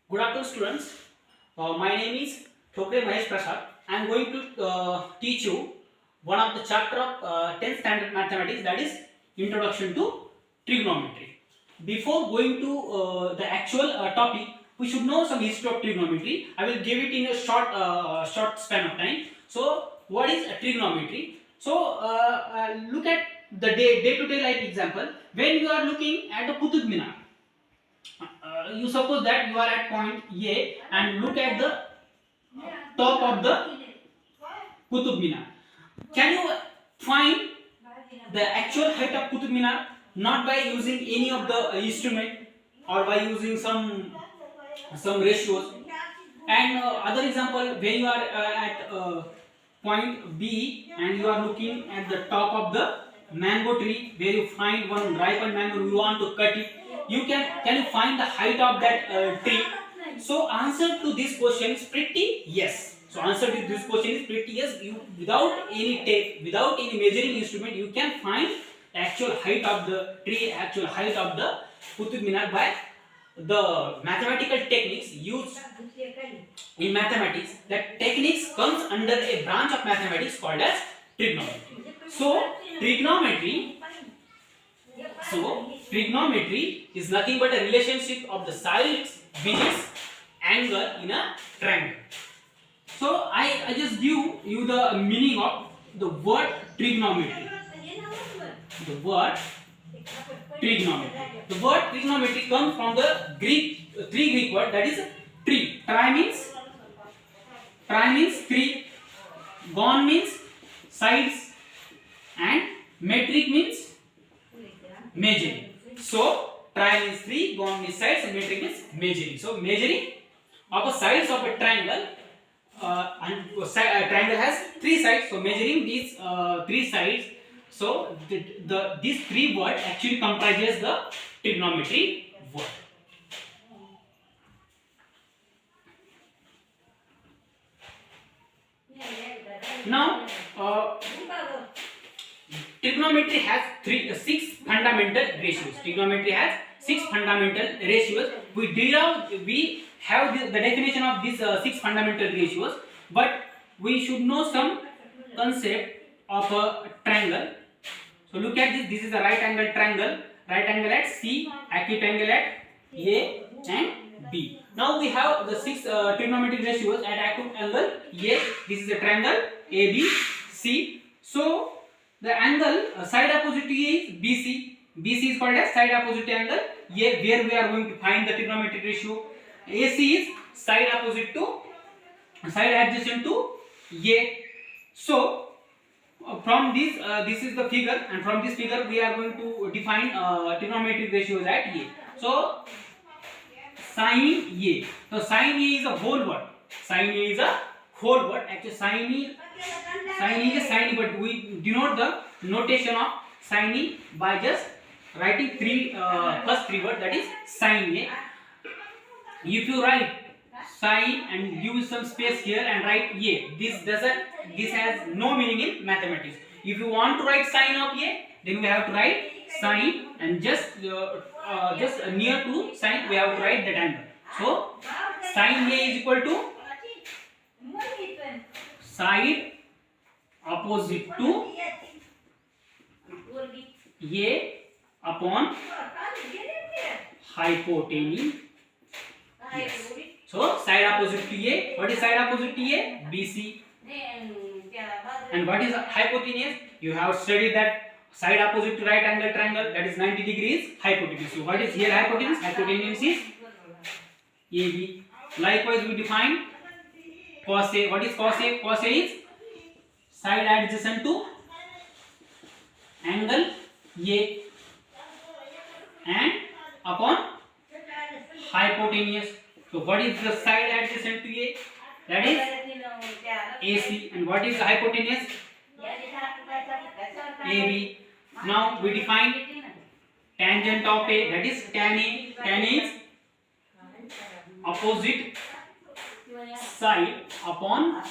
Good afternoon, students. My name is Thokre Mahesh Prasad. I am going to teach you one of the chapter of 10th standard mathematics, that is Introduction to Trigonometry. Before going to the actual topic, we should know some history of trigonometry. I will give it in a short span of time. So, what is trigonometry? So, look at the day-to-day life example. When you are looking at the Qutub Minar, you suppose that you are at point A and look at the top of the Qutub Minar. Can you find the actual height of Qutub Minar? Not by using any of the instrument or by using some ratios. And other example, when you are at point B and you are looking at the top of the mango tree, where you find one ripened mango, you want to cut it, you can you find the height of that tree? So answer to this question is pretty yes. So answer to this question is pretty yes. You without any tape, without any measuring instrument, you can find the actual height of the tree, actual height of the Qutub Minar by the mathematical techniques used in mathematics. That techniques comes under a branch of mathematics called as trigonometry. So trigonometry is nothing but a relationship of the sides, digits, angle in a triangle. So I just give you the meaning of the word trigonometry. The word trigonometry. The word trigonometry comes from the three Greek word, that is tri. Tri means three. Gon means sides, and metric means measuring. So tri means three, gon means sides, and metric means measuring. So measuring of the sides of a triangle, and a triangle has three sides. So measuring these three sides. So these three words actually comprises the trigonometry word. Now, trigonometry has six fundamental ratios. Trigonometry has six fundamental ratios. We have the definition of these six fundamental ratios, but we should know some concept of a triangle. So look at this. This is a right angle triangle. Right angle at C, acute angle at A and B. Now we have the six trigonometric ratios at acute angle A. This is a triangle ABC. So the angle side opposite to A is BC. BC is called as side opposite angle A, where we are going to find the trigonometric ratio. AC is side opposite to side adjacent to A. So from this is the figure, and from this figure we are going to define trigonometric ratios at A. So sin A. So sin A is a whole word. Sin A is a whole word. Actually sin A is sin, but we denote the notation of sin A by just writing first three words, that is sin A. If you write sin and give some space here and write A, this has no meaning in mathematics. If you want to write sin of A, then we have to write sin, and just near to sin we have to write that angle. So sin A is equal to side opposite to A upon hypotenuse. Yes. So side opposite to A. What is side opposite to A? BC. And what is hypotenuse? You have studied that side opposite to right angle triangle, that is 90 degrees hypotenuse. So what is here hypotenuse? Hypotenuse is AB. Likewise we define cos A. What is cos A? Cos A is side adjacent to angle A and upon hypotenuse. So what is the side adjacent to A? That is AC. And what is the hypotenuse? AB. Now we define tangent of A, that is tan A. Tan A is opposite side upon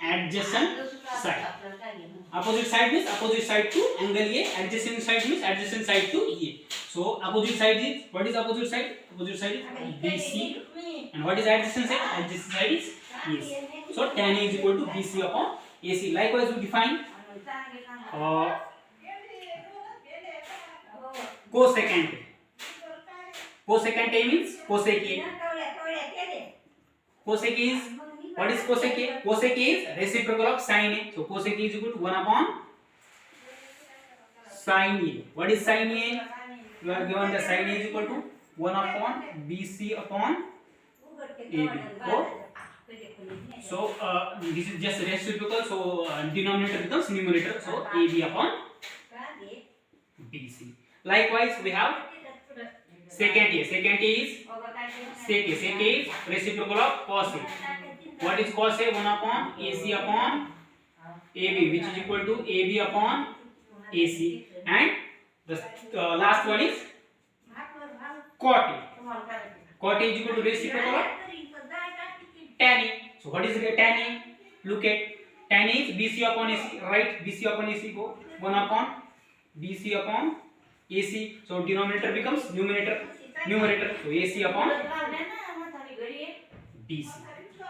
adjacent side. Opposite side means opposite side to angle A, adjacent side means adjacent side to A. So opposite side is, what is opposite side? Opposite side is BC. And what is adjacent side? Adjacent side is AC. So tan A is equal to BC upon AC. Likewise, we define cosecant A. Cosecant A means cosec A. Cosec A is, what is cosec A? Cosec A is reciprocal of sin A. So cosec A is equal to 1 upon sin A. What is sin A? You are given the sin A is equal to 1 upon BC upon AB. So this is just reciprocal. So denominator becomes numerator. So AB upon BC. Likewise, we have secant A. Secant A is sec A. Sec A is reciprocal of cos A. What is cos A? 1 upon AC upon AB, which is equal to AB upon AC. And the last one is cot A. Cot A is equal to reciprocal of tan A. So what is tan A? Look at tan A is BC upon AC. Right, BC upon AC go 1 upon BC upon AC. So denominator becomes numerator. So AC upon BC.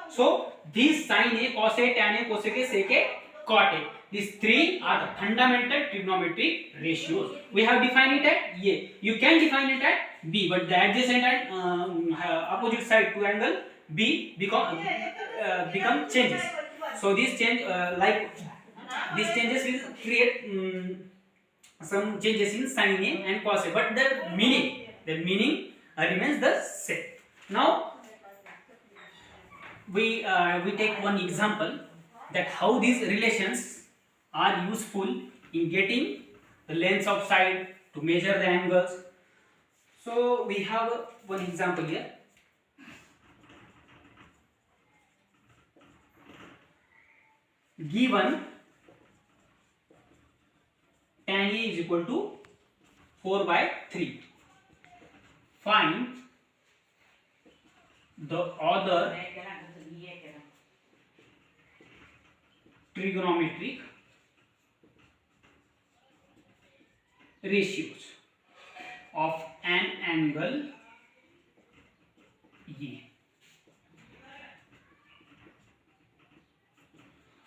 So these sin A, cos A, tan A, cosec A, sec A, cot A. These three are the fundamental trigonometric ratios. We have defined it at A. You can define it at B, but the adjacent and opposite side to angle B become changes. So this change, these changes will create some changes in sin A and cos A, but the meaning remains the same. Now we take one example that how these relations are useful in getting the lengths of side to measure the angles. So we have one example here. Given tan A is equal to 4/3. Find the other trigonometric ratios of an angle A.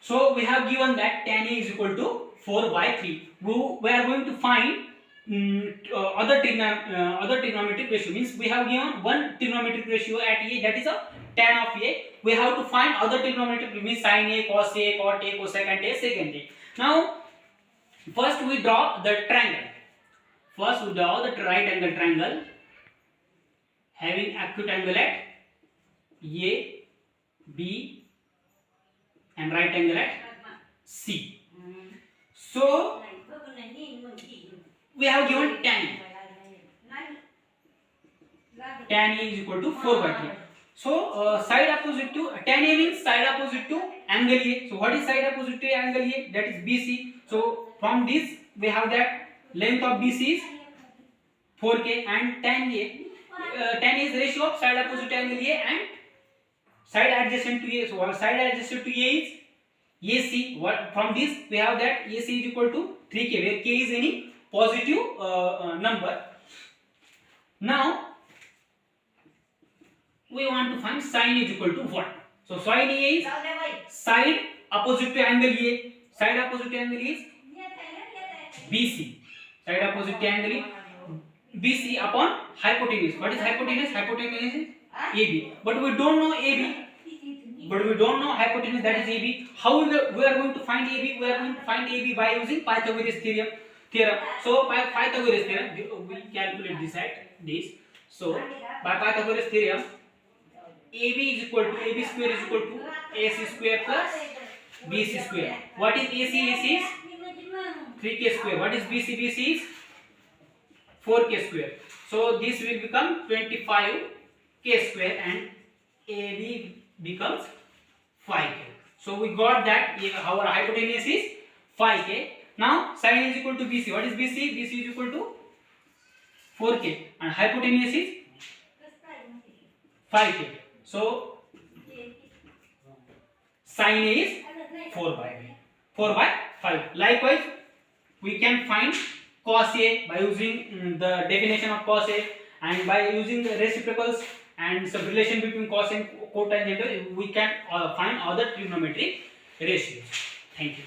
So we have given that tan A is equal to 4/3. We are going to find other trigonometric ratio. Means we have given one trigonometric ratio at A, that is a tan of A. We have to find other trigonometric, means sin A, cos A, cot A, cosecant A, secant A. Now first we draw the triangle. First we draw the right angle triangle having acute angle at A, B and right angle at C. So we have given tan A. Tan A is equal to 4/3. So side opposite to tan A means side opposite to angle A. So what is side opposite to angle A? That is BC. So from this we have that length of BC is 4K, and tan A is ratio of side opposite to angle A and side adjacent to A. So our side adjacent to A is AC. What from this we have that AC is equal to 3K, where K is any positive number. Now we want to find sin is equal to what? So sin A is side opposite to angle A. Side opposite to angle is BC. Side opposite to angle is BC upon hypotenuse. What is hypotenuse? Hypotenuse is AB. But we don't know AB. But we don't know hypotenuse, that is AB. How we are going to find AB? We are going to find AB by using Pythagoras theorem. So by Pythagoras theorem, we calculate this at this. So by Pythagoras theorem, AB is equal to AB square is equal to AC square plus BC square. What is AC? AC is 3K square. What is BC? BC is 4K square. So this will become 25K square and AB becomes 5K. So we got that our hypotenuse is 5K. Now sin is equal to BC. What is BC? BC is equal to 4K and hypotenuse is 5K. So sin A is 4/5. Likewise, we can find cos A, by using the definition of cos A, and by using the reciprocals and some relation between cos and cotangent, we can find other trigonometric ratios. Thank you.